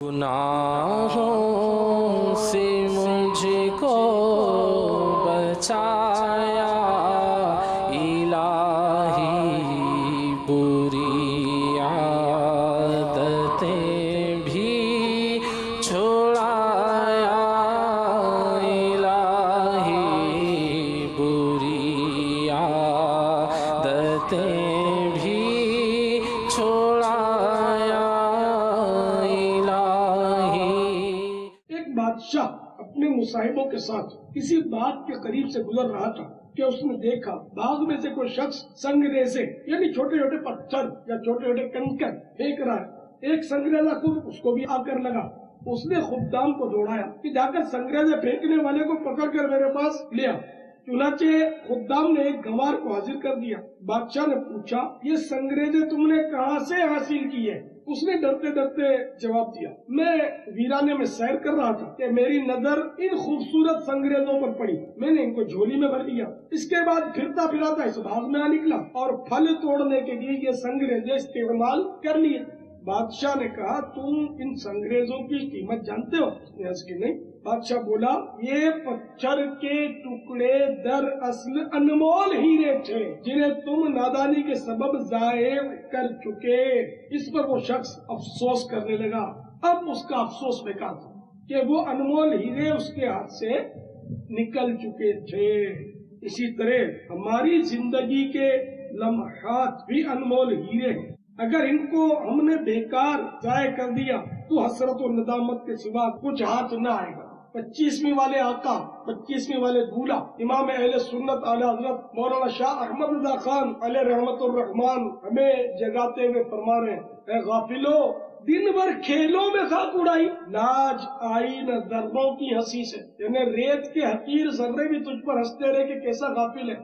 گناہوں سے مجھ کو بچایا الہی، بری عادتیں بھی چھڑایا الہی، بری عادتیں بھی چھڑایا بادشاہ اپنے مصاحبوں کے ساتھ کسی باغ کے قریب سے گزر رہا تھا کہ اس نے دیکھا باغ میں سے کوئی شخص سنگریزے یعنی چھوٹے چھوٹے پتھر یا چھوٹے چھوٹے کنکر پھینک رہا ہے۔ ایک سنگریزہ خود اس کو بھی آ کر لگا۔ اس نے خدام کو دوڑایا کہ جا کر سنگریزے پھینکنے والے کو پکڑ کر میرے پاس لیا۔ چنانچہ خدام نے ایک گنوار کو حاضر کر دیا۔ بادشاہ نے پوچھا یہ سنگریزے تم نے کہاں سے حاصل کیے؟ اس نے ڈرتے ڈرتے جواب دیا میں ویرانے میں سیر کر رہا تھا کہ میری نظر ان خوبصورت سنگریزوں پر پڑی، میں نے ان کو جھولی میں بھر لیا، اس کے بعد پھرتا پھراتا اس باغ میں آ نکلا اور پھل توڑنے کے لیے یہ سنگریزے استعمال کر لیے۔ بادشاہ نے کہا تم ان سنگریزوں کی قیمت جانتے ہو؟ اس نے عرض کی نہیں۔ بادشاہ بولا یہ پتھر کے ٹکڑے دراصل انمول ہیرے تھے جنہیں تم نادانی کے سبب ضائع کر چکے۔ اس پر وہ شخص افسوس کرنے لگا۔ اب اس کا افسوس بیکار تھا کہ وہ انمول ہیرے اس کے ہاتھ سے نکل چکے تھے۔ اسی طرح ہماری زندگی کے لمحات بھی انمول ہیرے ہیں، اگر ان کو ہم نے بیکار ضائع کر دیا تو حسرت و ندامت کے سوا کچھ ہاتھ نہ آئے گا۔ 25ویں والے آقا، 25ویں والے دولہ، امام اہل سنت اعلی حضرت مولانا شاہ احمد رضا خان علیہ رحمت الرحمان ہمیں جگاتے ہوئے فرما رہے ہیں اے غافلو، دن بھر کھیلوں میں خاک اڑائی، لاج آئی نہ ذروں کی ہنسی سے۔ یعنی ریت کے حقیر ذرے بھی تجھ پر ہنستے رہے کہ کیسا غافل ہے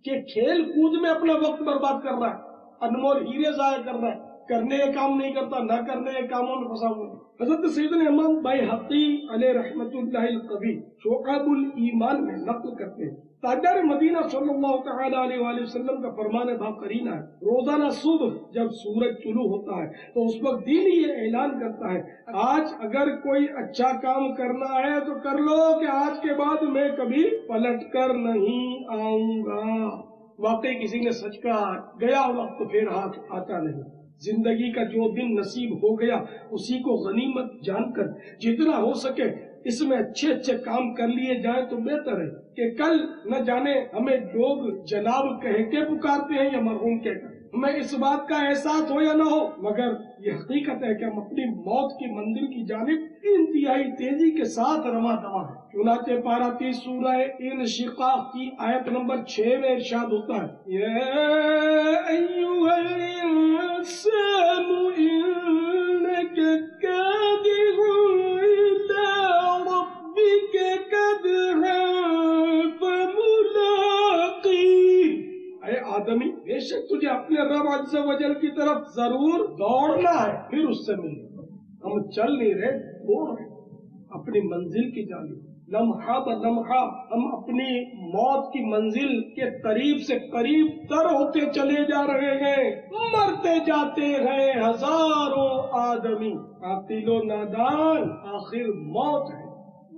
کہ کھیل کود میں اپنا وقت برباد کر رہا ہے، انمول ہیرے ضائع کر رہا ہے، کرنے کے کام نہیں کرتا، نہ کرنے کے کاموں میں پھنسا ہوا ہے۔ حضرت سیدنا امام بیہقی علیہ رحمت اللہ القوی شعب الایمان میں نقل کرتے ہیں تاجدار مدینہ صلی اللہ تعالی علیہ وآلہ وسلم کا فرمان باقرینہ ہے، روزانہ صبح جب سورج طلوع ہوتا ہے تو اس وقت دین یہ اعلان کرتا ہے آج اگر کوئی اچھا کام کرنا ہے تو کر لو کہ آج کے بعد میں کبھی پلٹ کر نہیں آؤں گا۔ واقعی کسی نے سچ کہا، گیا وقت پھر ہاتھ آتا نہیں۔ زندگی کا جو دن نصیب ہو گیا اسی کو غنیمت جان کر جتنا ہو سکے اس میں اچھے اچھے کام کر لیے جائیں تو بہتر ہے کہ کل نہ جانے ہمیں لوگ جناب کہہ کے پکارتے ہیں یا مرحوم کہہ کر، ہمیں اس بات کا احساس ہو یا نہ ہو، مگر یہ حقیقت ہے کہ ہم اپنی موت کی منزل کی جانب انتہائی تیزی کے ساتھ رواں دواں ہیں۔ چنانچہ پارہ 30 سورہ انشقاق کی آیت نمبر 6 میں ارشاد ہوتا ہے یا ایھا الانسان انک کادح الی ربک کدحا فملاقیہ۔ اے آدمی، بے شک تجھے اپنے رب عز و جل کی طرف ضرور دوڑنا ہے، پھر اس سے ملنا۔ ہم چل نہیں رہے، دوڑ رہے اپنی منزل کی جانب، لمحہ بلمحہ ہم اپنی موت کی منزل کے قریب سے قریب تر ہوتے چلے جا رہے ہیں، مرتے جاتے ہیں ہزاروں آدمی، عاقل و نادان آخر موت ہے۔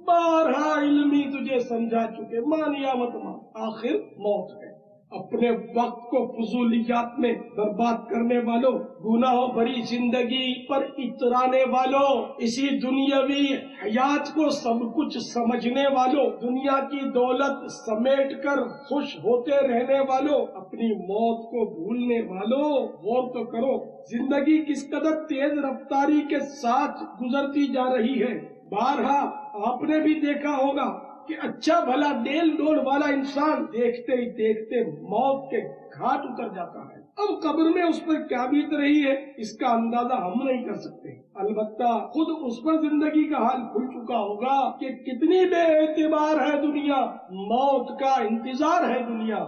بارہا علمی تجھے سمجھا چکے، مان یا مت مان، آخر موت ہے۔ اپنے وقت کو فضولیات میں برباد کرنے والوں، گناہوں بھری زندگی پر اترانے والوں، اسی دنیاوی حیات کو سب کچھ سمجھنے والوں، دنیا کی دولت سمیٹ کر خوش ہوتے رہنے والوں، اپنی موت کو بھولنے والوں، غور تو کرو زندگی کس قدر تیز رفتاری کے ساتھ گزرتی جا رہی ہے۔ بارہا آپ نے بھی دیکھا ہوگا کہ اچھا بھلا ڈیل ڈول والا انسان دیکھتے ہی دیکھتے موت کے گھاٹ اتر جاتا ہے۔ اب قبر میں اس پر کیا بیت رہی ہے اس کا اندازہ ہم نہیں کر سکتے، البتہ خود اس پر زندگی کا حال کھل چکا ہوگا کہ کتنی بے اعتبار ہے دنیا، موت کا انتظار ہے دنیا،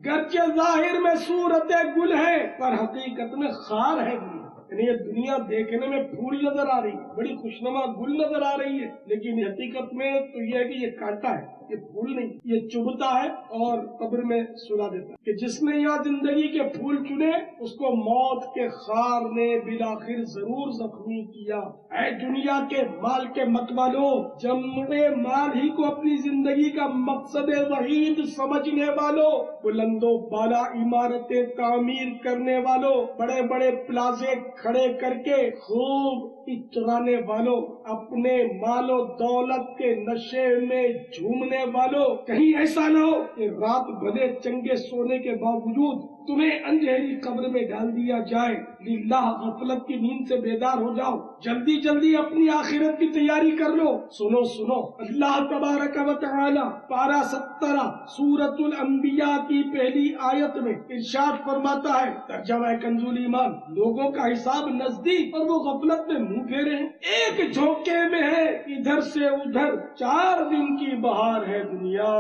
گرچہ ظاہر میں صورت گل ہے پر حقیقت میں خار ہے دنیا۔ یعنی یہ دنیا دیکھنے میں پھول نظر آ رہی ہے، بڑی خوشنما گل نظر آ رہی ہے، لیکن حقیقت میں تو یہ ہے کہ یہ کانٹا ہے، یہ پھول نہیں، یہ چبھتا ہے اور قبر میں سلا دیتا ہے کہ جس نے یہاں زندگی کے پھول چنے اس کو موت کے خار نے بالآخر ضرور زخمی کیا۔ اے دنیا کے مال کے متوالو، جمع مال ہی کو اپنی زندگی کا مقصد وحید سمجھنے والوں، بلند و بالا عمارتیں تعمیر کرنے والوں، بڑے بڑے پلازے کھڑے کر کے خوب چرانے والوں، اپنے مال و دولت کے نشے میں جھومنے والوں، کہیں ایسا نہ ہو کہ رات بھلے چنگے سونے کے باوجود تمہیں اندھیری قبر میں ڈال دیا جائے۔ للہ غفلت کی نیند سے بیدار ہو جاؤ، جلدی جلدی اپنی آخرت کی تیاری کر لو۔ سنو سنو، اللہ تبارک و تعالی پارہ 17 سورۃ الانبیاء کی پہلی آیت میں ارشاد فرماتا ہے، ترجمہ کنز ایمان، لوگوں کا حساب نزدیک اور وہ غفلت میں منہ پھیرے ہیں، ایک جھونکے میں ہے، ادھر سے ادھر 4 دن کی بہار ہے دنیا۔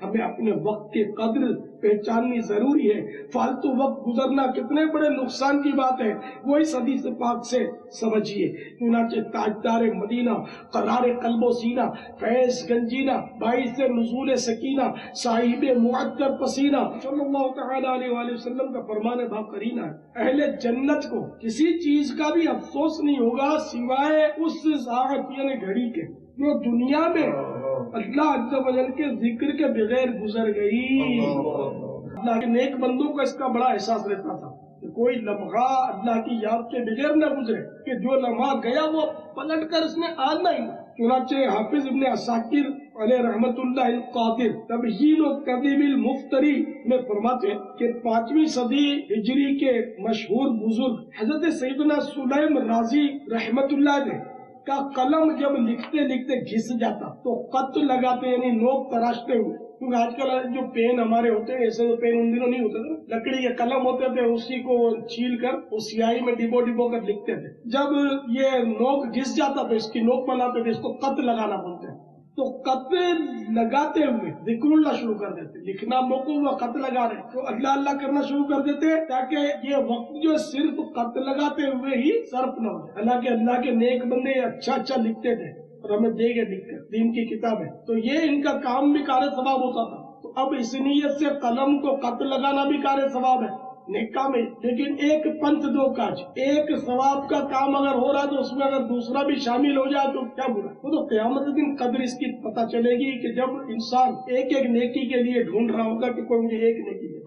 ہمیں اپنے وقت کی قدر پہچاننی ضروری ہے۔ فالتو وقت گزرنا کتنے بڑے نقصان کی بات ہے، وہ اس حدیث پاک سے سمجھیے۔ چنانچہ تاجدار مدینہ، قرار قلب و سینہ، فیض گنجینہ، باعث نزول سکینہ، صاحب معطر پسینہ صلی اللہ تعالی علیہ وآلہ وسلم کا فرمان با قرینہ ہے، اہل جنت کو کسی چیز کا بھی افسوس نہیں ہوگا سوائے اس ساعت یعنی گھڑی کے جو دنیا میں اللہ عز و جل کے ذکر کے بغیر گزر گئی۔ اللہ کے نیک بندوں کو اس کا بڑا احساس رہتا تھا کہ کوئی لمحہ اللہ کی یاد کے بغیر نہ گزرے، کہ جو لمحہ گیا وہ پلٹ کر اس میں آنا ہی۔ چنانچہ حافظ ابن عساکر علیہ رحمت اللہ القادر تبیین و کذب المفتری میں فرماتے ہیں کہ 5ویں صدی ہجری کے مشہور بزرگ حضرت سیدنا سلیم رازی رحمت اللہ علیہ کا قلم جب لکھتے لکھتے گھس جاتا تو خط لگاتے یعنی نوک تراشتے ہوئے، کیونکہ آج کل جو پین ہمارے ہوتے ہیں ایسے تو پین ان دنوں نہیں ہوتے تھے، لکڑی کے قلم ہوتے تھے، اسی کو چھیل کر اس سیاہی میں ڈبو ڈبو کر لکھتے تھے۔ جب یہ نوک گھس جاتا تو اس کی نوک بناتے تھے، اس کو خط لگانا بولتے ہیں۔ تو خط لگاتے ہوئے ذکر اللہ شروع کر دیتے، لکھنا موقع ہوا خط لگا رہے تو اللہ اللہ کرنا شروع کر دیتے تاکہ یہ وقت جو صرف خط لگاتے ہوئے ہی صرف نہ ہو۔ حالانکہ اللہ کے نیک بندے اچھا اچھا لکھتے تھے اور ہمیں دے گے لکھ کر، دین کی کتاب ہے، تو یہ ان کا کام بھی کار ثواب ہوتا تھا۔ تو اب اس نیت سے قلم کو خط لگانا بھی کار ثواب ہے، نیک کام ہے، لیکن ایک پنت دو کاج، ایک ثواب کا کام اگر ہو رہا تو اس میں اگر دوسرا بھی شامل ہو جائے تو کیا برا۔ وہ تو قیامت دن قدر اس کی پتہ چلے گی کہ جب انسان ایک ایک نیکی کے لیے ڈھونڈ رہا ہوگا کہ کوئی مجھے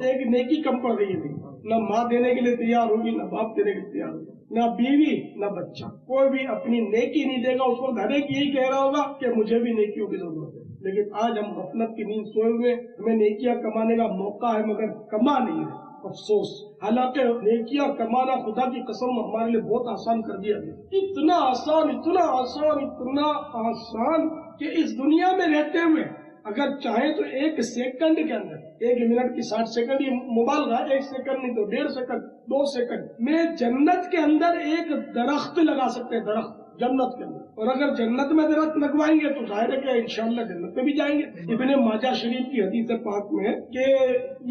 ایک نیکی کم پڑ رہی ہے، نہ ماں دینے کے لیے تیار ہوگی، نہ باپ دینے کے لیے تیار ہوگا، نہ بیوی نہ بچہ، کوئی بھی اپنی نیکی نہیں دے گا۔ اس کو ہر ایک یہی کہہ رہا ہوگا کہ مجھے بھی نیکیوں کی ضرورت ہے، لیکن آج ہم غفلت کی نیند سوئے ہوئے، ہمیں نیکیاں کمانے کا موقع ہے مگر کما نہیں ہے، افسوس۔ حالانکہ نیکیاں کمانا خدا کی قسم ہمارے لیے بہت آسان کر دیا گیا، اتنا آسان اتنا آسان اتنا آسان کہ اس دنیا میں رہتے ہوئے اگر چاہیں تو 1 سیکنڈ کے اندر، 1 منٹ کی 60 سیکنڈ، یہ مبالغہ، 1 سیکنڈ نہیں تو 1.5 سیکنڈ 2 سیکنڈ میں جنت کے اندر ایک درخت لگا سکتے ہیں، درخت جنت کے اندر۔ اور اگر جنت میں درخت لگوائیں گے تو ظاہر ہے کہ انشاءاللہ جنت میں بھی جائیں گے۔ ابن ماجہ شریف کی حدیث پاک میں ہے کہ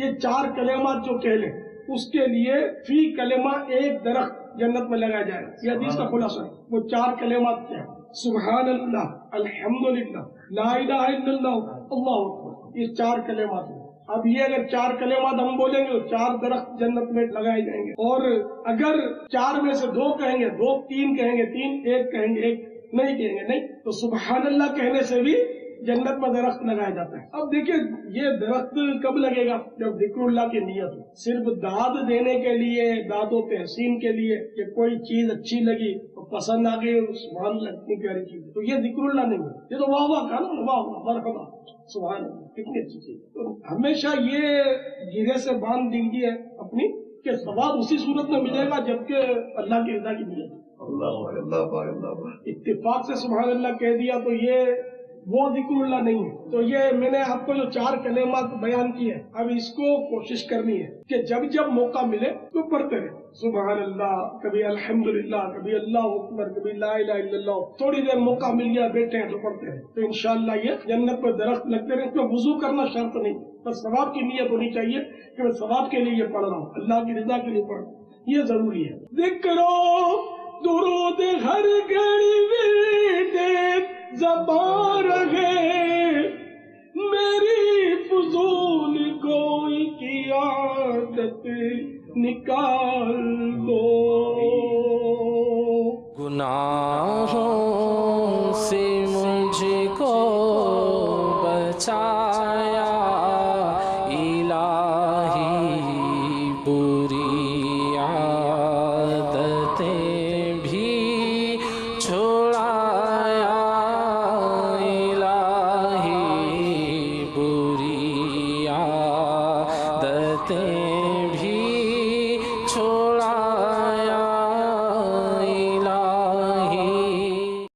یہ 4 کلمات جو کہہ لیں اس کے لیے فی کلمہ 1 درخت جنت میں لگایا جائے گا۔ یہ حدیث کا خلاصہ ہے۔ وہ 4 کلمات کیا ہیں؟ سبحان اللہ، الحمدللہ، لا الہ الا اللہ، اللہ اکبر، یہ 4 کلمات ہیں۔ اب یہ اگر 4 کلمات ہم بولیں گے تو 4 درخت جنت میں لگائے جائیں گے، اور اگر 4 میں سے 2 کہیں گے 2، 3 کہیں گے 3، 1 کہیں گے 1، نہیں کہیں گے نہیں، تو سبحان اللہ کہنے سے بھی جنت میں درخت لگایا جاتا ہے۔ اب دیکھیں یہ درخت کب لگے گا؟ جب ذکر اللہ کی نیت ہو، صرف داد دینے کے لیے، داد و تحسین کے لیے کہ کوئی چیز اچھی لگی اور پسند آ گئی، سبحان اللہ اتنی پیاری چیز، تو یہ ذکر اللہ نہیں ہے، یہ تو واہ واہ کا نا، واہ واہ مرحبا سبحان اللہ کتنی اچھی چیز۔ تو ہمیشہ یہ گرے سے باندھ دیجیے اپنی کہ ثواب اسی صورت میں ملے گا جبکہ اللہ کی رضا کی نیت ہے۔ اتفاق سے سبحان اللہ کہہ دیا تو یہ وہ ذکر اللہ نہیں ہے۔ تو یہ میں نے آپ کو جو 4 کلمات بیان کیے ہیں، اب اس کو کوشش کرنی ہے کہ جب جب موقع ملے تو پڑھتے رہے، سبحان اللہ، کبھی الحمدللہ، کبھی اللہ اکبر، کبھی لا الہ الا اللہ، تھوڑی دیر موقع مل گیا بیٹھے ہیں تو پڑھتے رہے، تو انشاءاللہ یہ جنت میں درخت لگتے رہے۔ اس میں وضو کرنا شرط نہیں، بس ثواب کی نیت ہونی چاہیے کہ میں ثواب کے لیے یہ پڑھ رہا ہوں، اللہ کی رضا کے لیے پڑھ رہا ہوں۔ یہ ضروری ہے. ذکرو درود ہر گھڑی ورد زبان رہے، میری فضول گوئی کی عادت نکال دو. گناہوں سے مجھ کو بچایا الہی، بری عادتیں بھی چھوڑایا الہی، بری عادتیں بھی چھوڑایا